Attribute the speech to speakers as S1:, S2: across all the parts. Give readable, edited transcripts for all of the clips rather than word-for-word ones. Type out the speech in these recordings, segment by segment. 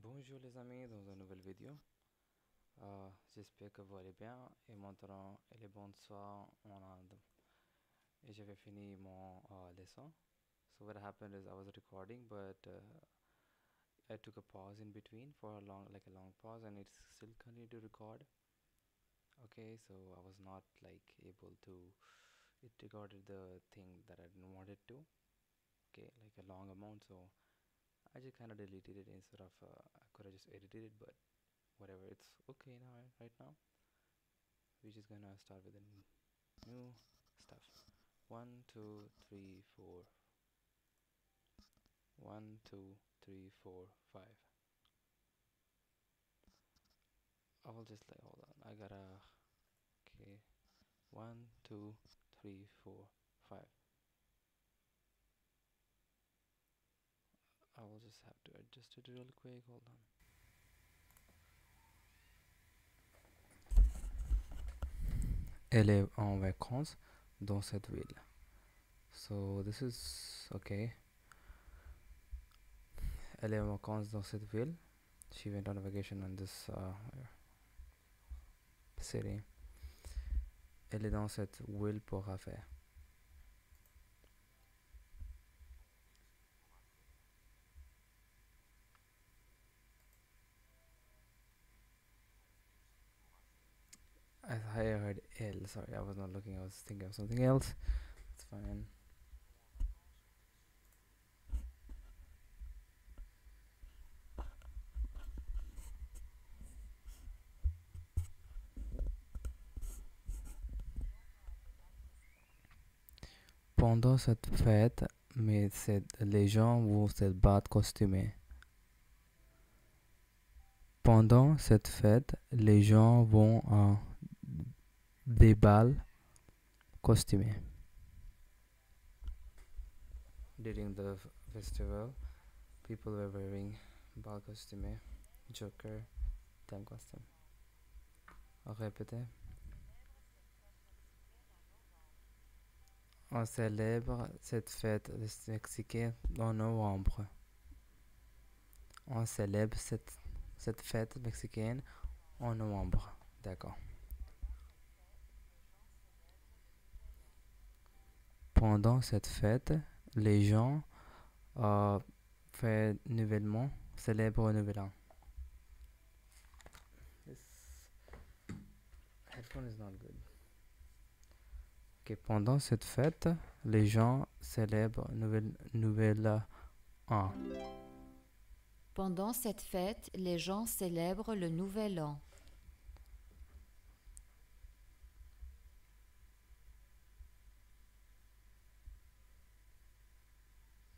S1: Bonjour les amis, dans une nouvelle vidéo. J'espère que vous allez bien et maintenant il est bonsoir en Inde. Et j'avais fini mon lesson. So what happened is I was recording, but I took a pause in between for a long pause, and it still continued to record. Okay, so I was not like able to. It recorded the thing that I didn't want it to. Okay, like a long amount, so I just kind of deleted it instead of I could have just edited it, but whatever, it's okay now. Right now we're just gonna start with a new stuff. 1 2 3 4. 1 2 3 4 5. I will just like, hold on, I gotta, okay, 1 2 3 4 5. I will just have to adjust it real quick. Hold on. Elle est en vacances dans cette ville. So this is okay. Elle est en vacances dans cette ville. She went on a vacation in this city. Elle est dans cette ville pour affaires. I heard L. Sorry, I was not looking. I was thinking of something else. It's fine. Pendant cette fête, les gens vont se battre costumés. Pendant cette fête, les gens vont à des balles costumés. During the festival, people were wearing bal costumés, Joker, theme costume. Répétez. On célèbre cette fête mexicaine en novembre. On célèbre cette fête mexicaine en novembre. D'accord. Pendant cette fête, les gens célèbrent le nouvel an. This headphone is not good. Okay, pendant cette fête, les gens célèbrent nouvel an.
S2: Pendant cette fête, les gens célèbrent le Nouvel An.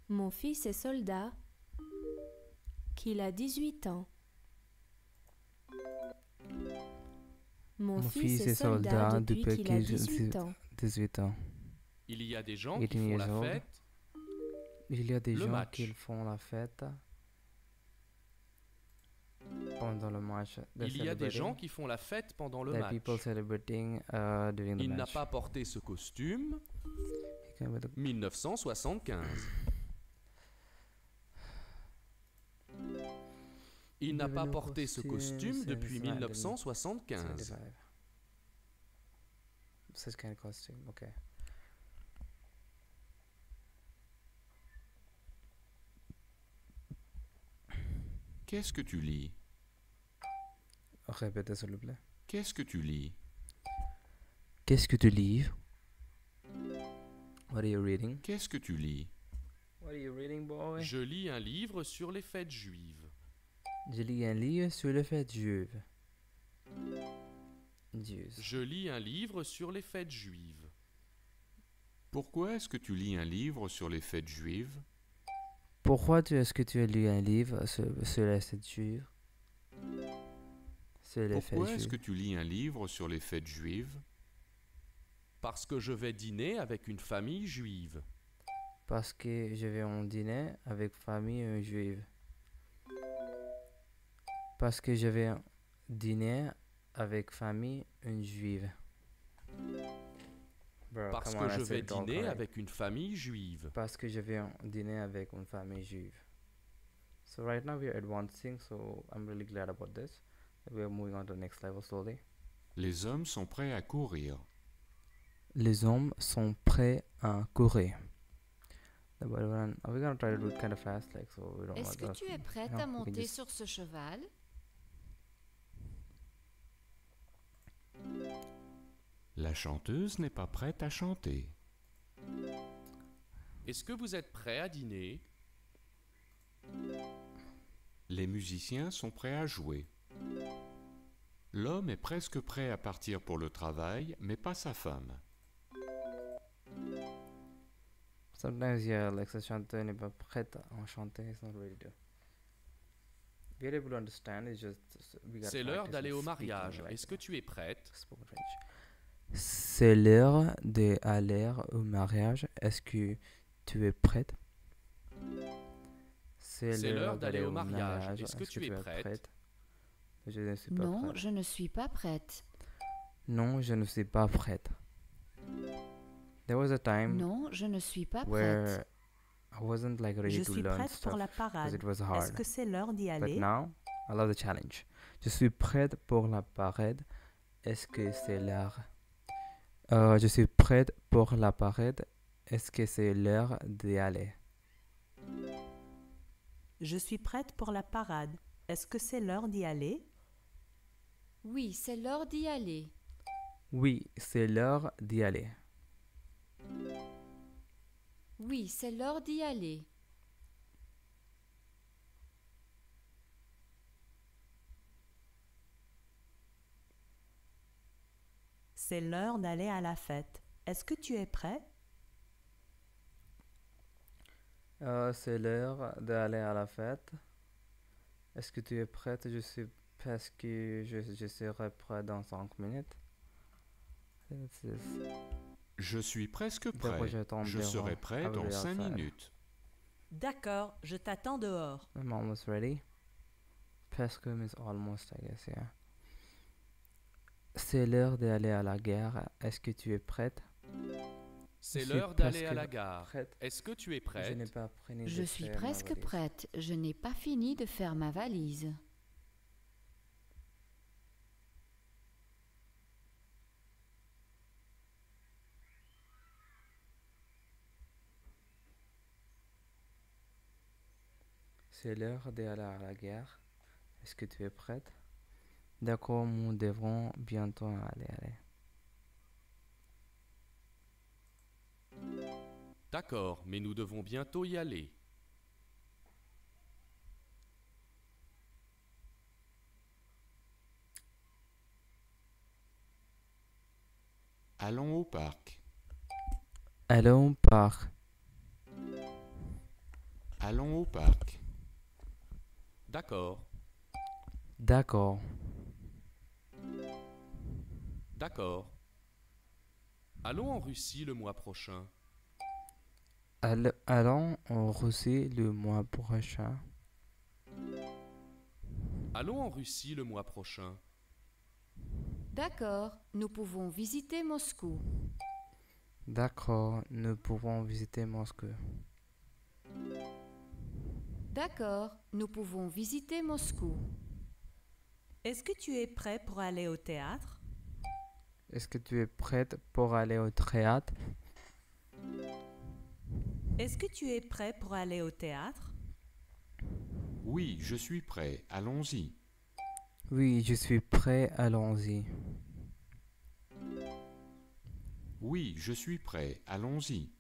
S3: Mon fils est soldat, qu'il a 18 ans. Mon fils est soldat depuis qu'il a 18 ans.
S1: 18 ans.
S4: Il y a des gens qui font la fête.
S1: Il y a des
S4: Le
S1: gens
S4: match.
S1: qui font la fête pendant le match.
S4: Il y a des gens qui font la fête pendant le
S1: There
S4: match.
S1: are people celebrating during the
S4: Il n'a
S1: match.
S4: pas porté ce costume.
S1: He came with a-
S4: 1975. Il n'a pas porté ce costume depuis 1975.
S1: 75. Such kind of costume, okay.
S5: Qu'est-ce que tu lis?
S1: Répétez s'il vous plaît.
S5: Qu'est-ce que tu lis?
S1: Qu'est-ce que tu lis? What are you reading?
S5: Qu'est-ce que tu lis?
S1: What are you reading, boy?
S4: Je lis un livre sur les fêtes juives.
S1: Je lis un livre sur les fêtes juives. Jews.
S4: Je lis un livre sur les fêtes juives.
S5: Pourquoi est-ce que tu lis un livre sur les fêtes juives?
S1: Pourquoi est-ce que tu as lu un livre sur les fêtes juives? Sur les fêtes
S5: Pourquoi est-ce que
S1: juives.
S5: tu lis un livre sur les fêtes juives?
S4: Parce que je vais dîner avec une famille juive.
S1: Parce que je vais en dîner avec famille juive. Parce que je vais dîner avec famille juive. Bro,
S4: Parce
S1: come on,
S4: que je
S1: I said
S4: vais
S1: it all
S4: dîner
S1: correct.
S4: avec une famille juive.
S1: Parce que je vais dîner avec une famille juive. So right now we are advancing, so I'm really glad about this. We are moving on to the next level slowly.
S5: Les hommes sont prêts à courir.
S1: Les hommes sont prêts à courir. Are we gonna try to do it kind of fast, like so we don't
S2: Est-ce que tu es prête à monter sur ce cheval?
S5: La chanteuse n'est pas prête à chanter.
S4: Est-ce que vous êtes prêt à dîner?
S5: Les musiciens sont prêts à jouer. L'homme est presque prêt à partir pour le travail, mais pas sa femme.
S1: Sometimes, yeah, like sa chanteuse n'est pas prête à chanter. It's not ready to. We are able to understand. It's just we got.
S4: C'est l'heure d'aller au mariage. Est-ce que tu es prête?
S1: Spoken French. C'est l'heure d'aller au mariage. Est-ce que tu es prête?
S4: C'est l'heure d'aller au mariage. Est-ce que tu es prête?
S1: Je ne suis pas
S2: Non,
S1: prête.
S2: je ne suis pas prête.
S1: Non, je ne suis pas prête. There was a time
S2: Non, je ne suis pas
S1: where
S2: prête.
S1: I wasn't like ready
S6: Je
S1: to
S6: suis
S1: learn
S6: prête
S1: stuff
S6: pour la
S1: because
S6: parade.
S1: it was
S6: Est-ce
S1: hard.
S6: que c'est l'heure d'y
S1: But
S6: aller?
S1: now, I love the challenge. Je suis prête pour la parade. Est-ce que c'est l'heure? Je suis prête pour la parade. Est-ce que c'est l'heure d'y aller?
S6: Je suis prête pour la parade. Est-ce que c'est l'heure d'y aller?
S2: Oui, c'est l'heure d'y aller.
S1: Oui, c'est l'heure d'y aller.
S2: Oui, c'est l'heure d'y aller.
S6: C'est l'heure d'aller à la fête. Est-ce que tu es prêt?
S1: C'est l'heure d'aller à la fête. Est-ce que tu es prête? Je suis parce que je serai prêt dans 5 minutes.
S5: Je suis presque
S1: D'après,
S5: prêt.
S1: j'attends
S5: Je
S1: environ
S5: serai prêt dans
S1: avril
S5: 5
S1: outside.
S5: minutes.
S6: D'accord, je t'attends dehors.
S1: I'm almost ready. Presque means almost, I guess, yeah. C'est l'heure d'aller à la gare. Est-ce que tu es prête?
S4: C'est
S1: Je suis
S4: l'heure d'aller à
S1: presque
S4: la gare.
S1: prête.
S4: Est-ce que tu es
S1: Je n'ai
S4: prête?
S1: pas fini
S2: Je
S1: de
S2: suis
S1: faire ma
S2: presque
S1: valise.
S2: prête. Je n'ai pas fini de faire ma valise.
S1: C'est l'heure d'aller à la gare. Est-ce que tu es prête? D'accord, nous devrons bientôt aller.
S4: D'accord, mais nous devons bientôt y aller.
S5: Allons au parc.
S1: Allons au parc.
S5: Allons au parc.
S4: D'accord,
S1: D'accord.
S4: d'accord. Allons en Russie le mois prochain.
S1: Allons en Russie le mois prochain.
S4: Allons en Russie le mois prochain.
S2: D'accord, nous pouvons visiter Moscou.
S1: D'accord, nous pouvons visiter Moscou.
S2: D'accord, nous pouvons visiter Moscou.
S6: Est-ce que tu es prêt pour aller au théâtre?
S1: Est-ce que tu es prête pour aller au théâtre?
S6: Est-ce que tu es prêt pour aller au théâtre?
S5: Oui, je suis prêt. Allons-y.
S1: Oui, je suis prêt, allons-y.
S5: Oui, je suis prêt. Allons-y.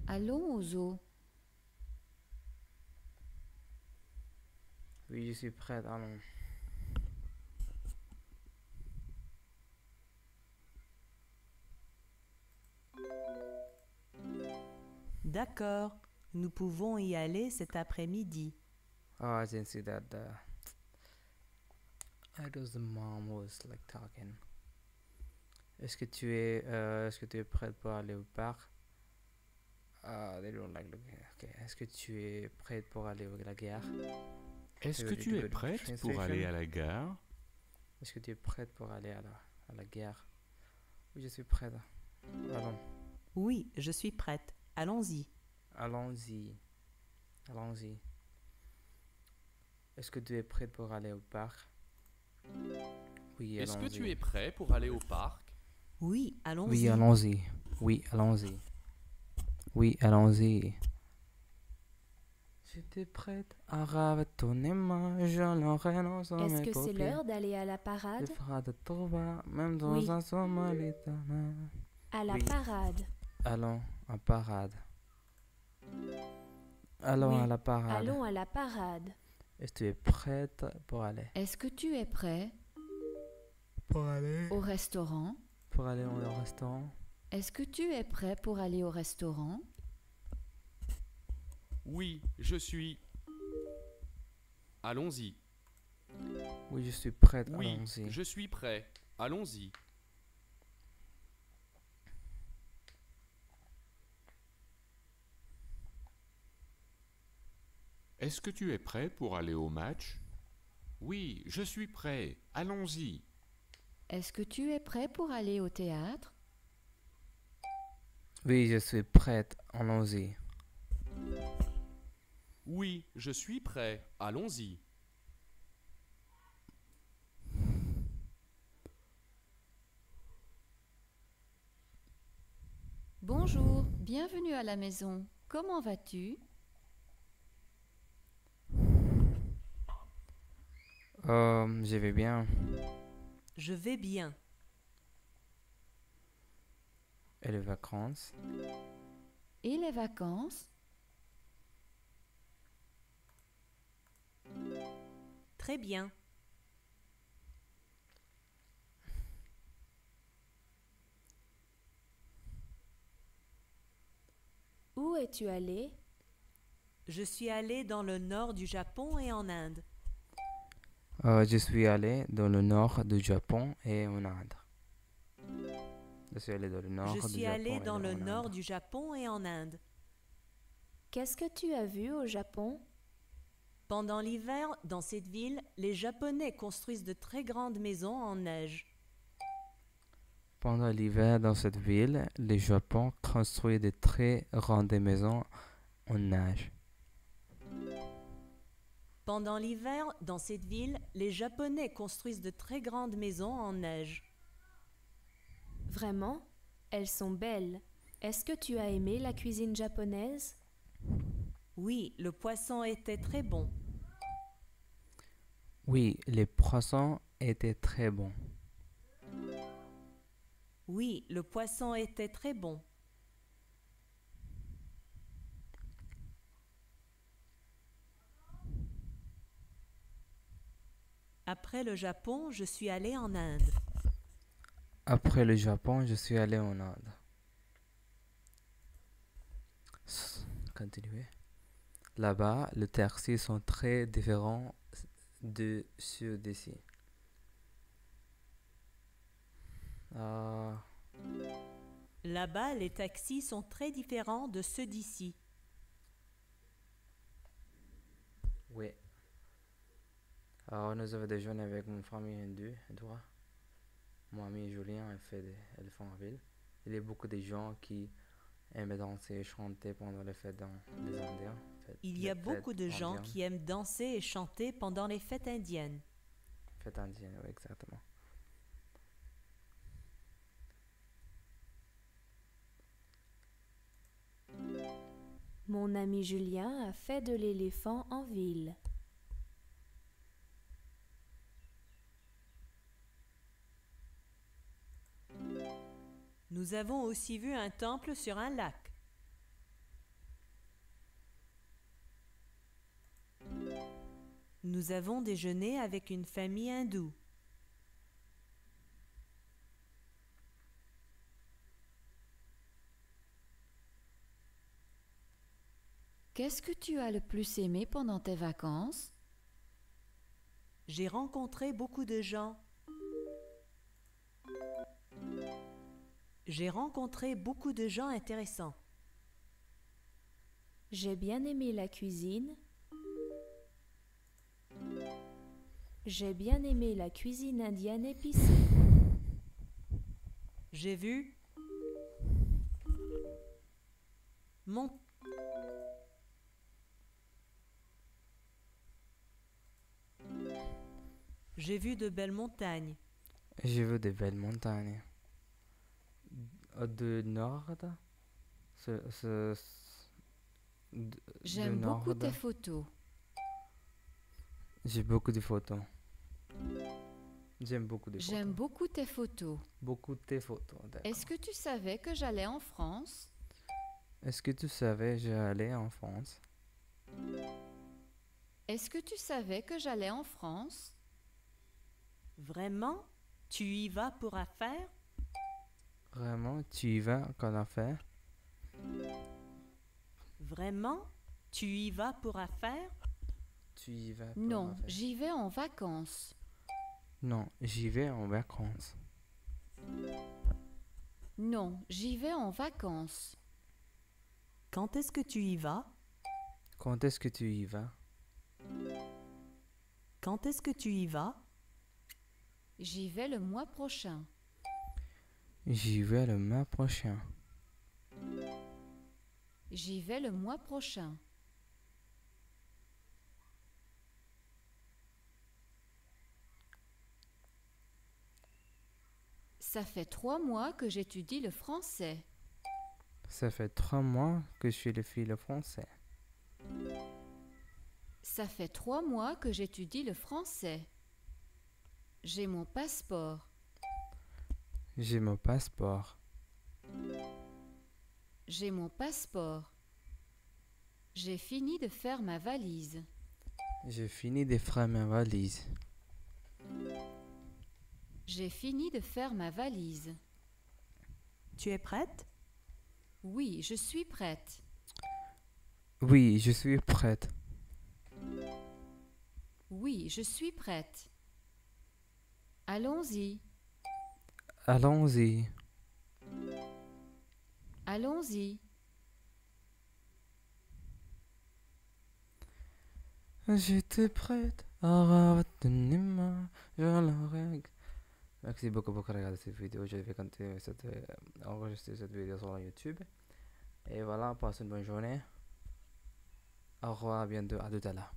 S2: Allons au zoo.
S1: Oui, je suis prête, allons.
S6: D'accord, nous pouvons y aller cet après-midi.
S1: Oh, I didn't see that. It was the mom who was like talking. Est-ce que tu es prête pour aller au parc? They don't like looking. Okay. Est-ce que tu es prête pour aller à la gare?
S5: Est-ce que
S1: Ready
S5: tu
S1: to
S5: es
S1: go to
S5: prête
S1: train
S5: pour
S1: station?
S5: aller à la gare?
S1: Est-ce que tu es prête pour aller à la gare? Oui, je suis prête. Allons,
S6: Oui, je suis prête. Allons-y.
S1: allons-y. Allons-y. Est-ce que tu es prête pour aller au parc? Oui,
S4: Est-ce que
S1: allons-y.
S4: tu es prêt pour aller au parc?
S6: Oui, allons-y.
S1: Oui, allons-y. Oui, allons-y. Oui, allons-y. J'étais prête à retourner ma jeune reine sans
S3: Est-ce
S1: mes
S3: que c'est
S1: paupières.
S3: l'heure d'aller à la parade?
S1: Les bras de Toba, même dans
S3: Oui.
S1: un sommeil éternel.
S3: À la
S1: Oui.
S3: parade.
S1: Allons en parade. Allons
S3: Oui.
S1: à la parade.
S3: Allons à la parade.
S1: Est-ce que tu es prête pour aller?
S2: Est-ce que tu es prêt
S1: Pour aller?
S2: au restaurant?
S1: Pour aller au restaurant?
S2: Est-ce que tu es prêt pour aller au restaurant?
S4: Oui, je suis. Allons-y.
S1: Oui, je suis prête.
S4: Oui,
S1: Allons-y.
S4: je suis prêt. Allons-y.
S5: Est-ce que tu es prêt pour aller au match? Oui, je suis prêt. Allons-y.
S2: Est-ce que tu es prêt pour aller au théâtre?
S1: Oui, je suis prête. Allons-y.
S4: Oui, je suis prêt. Allons-y.
S2: Bonjour, bienvenue à la maison. Comment vas-tu?
S1: Je vais bien.
S6: Je vais bien.
S1: Et les vacances?
S2: Et les vacances?
S6: Très bien.
S3: Où es-tu allé?
S6: Je suis allée dans le nord du Japon et en Inde.
S1: Je suis allé dans le nord du Japon et en Inde. Je suis allé dans le nord
S6: Je
S1: du
S6: suis
S1: Japon
S6: allée
S1: et
S6: dans le
S1: en
S6: nord
S1: Inde.
S6: du Japon et en Inde.
S3: Qu'est-ce que tu as vu au Japon?
S6: Pendant l'hiver, dans cette ville, les Japonais construisent de très grandes maisons en neige.
S1: Pendant l'hiver dans cette ville, le Japon construit de très grandes maisons en neige.
S6: Pendant l'hiver, dans cette ville, les Japonais construisent de très grandes maisons en neige.
S3: Vraiment? Elles sont belles. Est-ce que tu as aimé la cuisine japonaise?
S6: Oui, le poisson était très bon.
S1: Oui, les poissons étaient très bons.
S6: Oui, le poisson était très bon. Après le Japon, je suis allée en Inde.
S1: Après le Japon, je suis allé en Inde. Continuez. Là-bas, les taxis sont très différents de ceux d'ici.
S6: Là-bas, les taxis sont très différents de ceux d'ici.
S1: Oui. Alors, nous avons déjeuné avec mon famille hindoue, et toi? Mon ami Julien, elle fait en ville. Il y a beaucoup de gens qui aiment danser et chanter pendant les fêtes des Indiens.
S6: Il y a beaucoup de gens qui aiment danser et chanter pendant les fêtes indiennes.
S1: Fêtes indiennes, oui, exactement.
S3: Mon ami Julien a fait de l'éléphant en ville.
S6: Nous avons aussi vu un temple sur un lac. Nous avons déjeuné avec une famille hindoue.
S2: Qu'est-ce que tu as le plus aimé pendant tes vacances?
S6: J'ai rencontré beaucoup de gens. J'ai rencontré beaucoup de gens intéressants.
S3: J'ai bien aimé la cuisine. J'ai bien aimé la cuisine indienne épicée.
S6: J'ai vu mon... J'ai vu de belles montagnes.
S1: J'ai vu de belles montagnes. Du nord.
S2: J'aime beaucoup tes photos.
S1: J'ai beaucoup de photos. J'aime beaucoup de photos.
S2: J'aime beaucoup tes photos.
S1: Beaucoup tes photos.
S2: Est-ce que tu savais que j'allais en France?
S1: Est-ce que tu savais que j'allais en France?
S2: Est-ce que tu savais que j'allais en France?
S6: Vraiment? Tu y vas pour affaires?
S1: Vraiment, tu y vas qu'en affaire?
S6: Vraiment? Tu y vas pour affaires?
S1: Tu y vas pour
S2: Non,
S1: affaire?
S2: j'y vais en vacances.
S1: Non, j'y vais en vacances.
S2: Non, j'y vais en vacances.
S6: Quand est-ce que tu y vas?
S1: Quand est-ce que tu y vas?
S6: Quand est-ce que tu y vas?
S2: J'y vais le mois prochain.
S1: J'y vais le mois prochain.
S2: J'y vais le mois prochain. Ça fait 3 mois que j'étudie le français.
S1: Ça fait 3 mois que je suis le fille français.
S2: Ça fait 3 mois que j'étudie le français. J'ai mon passeport.
S1: J'ai mon passeport.
S2: J'ai mon passeport. J'ai fini de faire ma valise.
S1: J'ai fini de faire ma valise.
S2: J'ai fini de faire ma valise.
S6: Tu es prête?
S2: Oui, je suis prête.
S1: Oui, je suis prête.
S2: Oui, je suis prête. Allons-y.
S1: Allons-y.
S2: Allons-y.
S1: J'étais prête à retenir je la règle. Merci beaucoup pour regarder cette vidéo. Je vais continuer enregistrer cette vidéo sur YouTube. Et voilà, passez une bonne journée. Au revoir, à bientôt, à tout à l'heure.